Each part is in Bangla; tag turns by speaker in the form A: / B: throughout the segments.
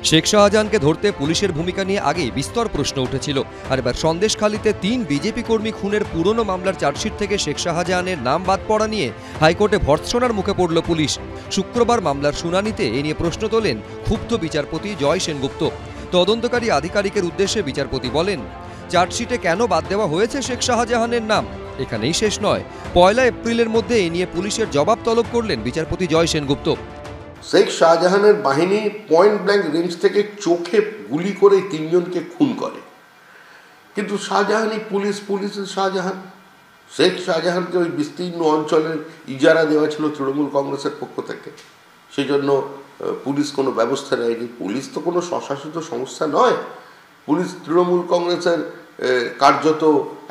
A: শেখ শাহজাহানকে ধরতে পুলিশের ভূমিকা নিয়ে আগেই বিস্তর প্রশ্ন উঠেছিল। আর এবার সন্দেশখালীতে ৩ বিজেপি কর্মী খুনের পুরনো মামলার চার্জশিট থেকে শেখ শাহজাহানের নাম বাদ পড়া নিয়ে হাইকোর্টে ভর্ৎসনার মুখে পড়ল পুলিশ। শুক্রবার মামলার শুনানিতে এ নিয়ে প্রশ্ন তোলেন ক্ষুব্ধ বিচারপতি জয় সেনগুপ্ত। তদন্তকারী আধিকারিকের উদ্দেশ্যে বিচারপতি বলেন, চার্জশিটে কেন বাদ দেওয়া হয়েছে শেখ শাহজাহানের নাম এখানেই শেষ নয়। ১ এপ্রিলের মধ্যে এ নিয়ে পুলিশের জবাব তলব করলেন বিচারপতি জয় সেনগুপ্ত।
B: শেখ শাহজাহানের বাহিনী পয়েন্ট ব্ল্যাঙ্ক রেঞ্জ থেকে চোখে গুলি করে ৩ জনকে খুন করে, কিন্তু শাহজাহানই পুলিশের শাহজাহান। শেখ শাহজাহানকে ওই বিস্তীর্ণ অঞ্চলের ইজারা দেওয়া ছিল তৃণমূল কংগ্রেসের পক্ষ থেকে, সেই জন্য পুলিশ কোনো ব্যবস্থা নেয়নি। পুলিশ তো কোনো স্বশাসিত সংস্থা নয়, পুলিশ তৃণমূল কংগ্রেসের কার্যত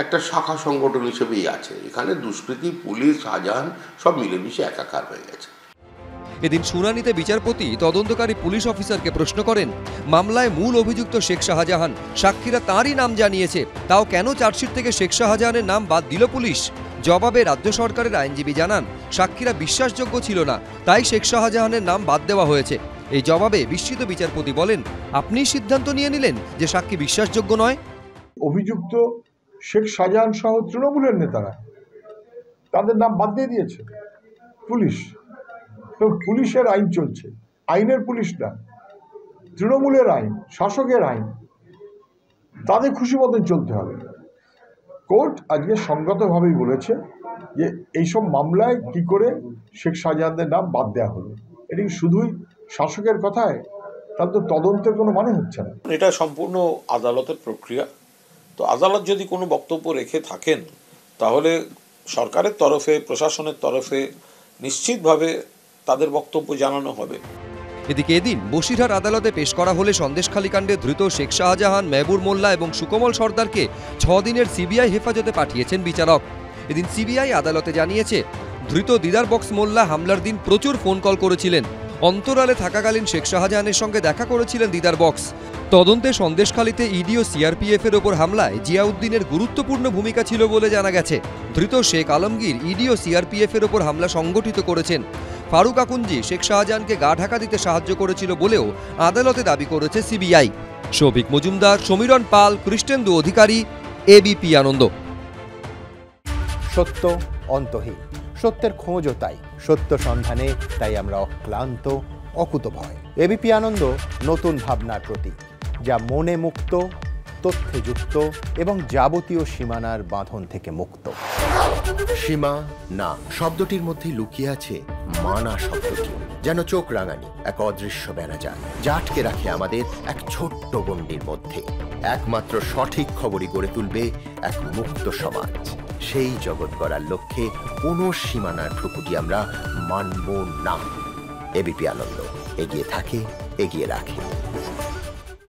B: একটা শাখা সংগঠন হিসেবেই আছে। এখানে দুষ্কৃতী, পুলিশ, শাহজাহান সব মিলেমিশে একাকার হয়ে গেছে।
A: এদিন শুনানিতে বিচারপতি তদন্তকারী পুলিশ অফিসারকে প্রশ্ন করেন, মামলায় মূল অভিযুক্ত শেখ শাহজাহান, সাক্ষীরা তাঁরই নাম জানিয়েছে, তাও কেন চার্জশিট থেকে শেখ শাহজাহানের নাম বাদ দিল পুলিশ? জবাবে রাজ্য সরকারের আইনজীবী জানান, সাক্ষীরা বিশ্বাসযোগ্য ছিল না, তাই শেখ শাহজাহানের নাম বাদ দেওয়া হয়েছে। এই জবাবে বিস্মিত বিচারপতি বলেন, আপনিই সিদ্ধান্ত নিয়ে নিলেন যে সাক্ষী বিশ্বাসযোগ্য নয়?
C: অভিযুক্ত শেখ শাহজাহান সহ তৃণমূলের নেতারা তাদের নাম বাদ দিয়ে দিয়েছে পুলিশ। পুলিশের আইন চলছে, আইনের পুলিশ না, তৃণমূলের আইন, শাসকের আইন, তাদের খুশি মতন চলতে হবে। কোর্ট আজকে সংগতভাবেই বলেছে যে এইসব মামলায় কি করে শেখ শাহজাহানের নাম বাদ দেওয়া হলো। এটি শুধুই শাসকের কথায়, তার তো তদন্তের কোনো মানে হচ্ছে না।
D: এটা সম্পূর্ণ আদালতের প্রক্রিয়া। তো আদালত যদি কোনো বক্তব্য রেখে থাকেন তাহলে সরকারের তরফে, প্রশাসনের তরফে নিশ্চিতভাবে তাদের বক্তব্য জানানো হবে।
A: এদিকে এদিন বসিরহাট আদালতে পেশ করা হলে সন্দেশখালী কাণ্ডে ধৃত শেখ শাহজাহান, মেহবুর মোল্লা এবং সুকমল সর্দারকে ৬ দিনের সিবিআই হেফাজতে পাঠিয়েছেন বিচারক। এদিন সিবিআই আদালতে জানিয়েছে, ধৃত দিদার বক্স মোল্লা হামলার দিন প্রচুর ফোন কল করেছিলেন। অন্তরালে থাকাকালীন শেখ শাহজাহানের সঙ্গে দেখা করেছিলেন দিদার বক্স। তদন্তে সন্দেশখালীতে ইডি ও সিআরপিএফের ওপর হামলায় জিয়াউদ্দিনের গুরুত্বপূর্ণ ভূমিকা ছিল বলে জানা গেছে। ধৃত শেখ আলমগীর ইডি ও সিআরপিএফের ওপর হামলা সংগঠিত করেছেন। ফারুক আকুঞ্জি শেখ শাহজাহানকে গা ঢাকা দিতে সাহায্য করেছিল বলেও আদালতে দাবি করেছে সিবিআই। শৌভিক মজুমদার, সমীরণ পাল, কৃষ্ণেন্দু অধিকারী, এবিপি আনন্দ।
E: সত্য অন্তহীন, সত্যের খোঁজও তাই, সত্য সন্ধানে তাই আমরা অক্লান্ত, অকুতভয়। এবিপি আনন্দ নতুন ভাবনার প্রতীক, যা মনে মুক্ত, তথ্যে যুক্ত এবং যাবতীয় সীমানার বাঁধন থেকে মুক্ত। সীমা না শব্দটির মধ্যে লুকিয়ে আছে মানা শব্দটি, যেন চোখ রাঙানি এক অদৃশ্য ব্যানাজার, যা আটকে রাখে আমাদের এক ছোট্ট গণ্ডির মধ্যে। একমাত্র সঠিক খবরই গড়ে তুলবে এক মুক্ত সমাজ। সেই জগৎ গড়ার লক্ষ্যে কোনো সীমানার ঠুকুটি আমরা মানব না। এবিপি আনন্দ এগিয়ে থাকে, এগিয়ে রাখে।